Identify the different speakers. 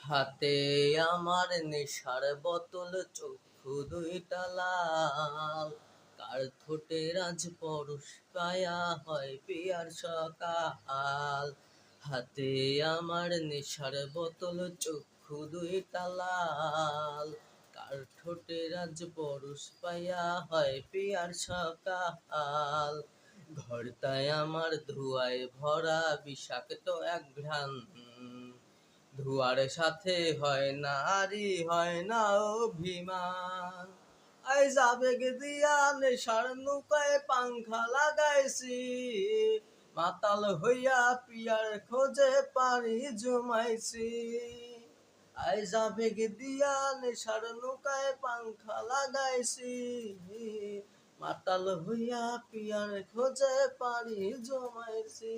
Speaker 1: হাতে আমার নেশার বোতল, চক্ষু দুইটা লাল। কার ঠোঁটে আজ পরশ পায়া হয় পিয়ার সকাল। হাতে আমার নেশার বোতল, চক্ষু দুইটা লাল। কার ঠোঁটে আজ পরশ পায়া হয় পিয়ার সকাল। ঘরটায় আমার ধোঁয়ায় ভরা বিষাক্ত এক ঘ্রাণ। ধোঁয়ার সাথে হয় না আরি, হয় না অভিমান। আইজ আবেগ দিয়া নেশার নৌকায় পাংখা লাগাইছি, মাতাল হইয়া পিয়ার খোঁজে পানি জমাইছি। আইজ আবেগ দিয়া নেশার নৌকায় পাংখা লাগাইছি, মাতাল হইয়া পিয়ার খোঁজে পানি জমাইছি।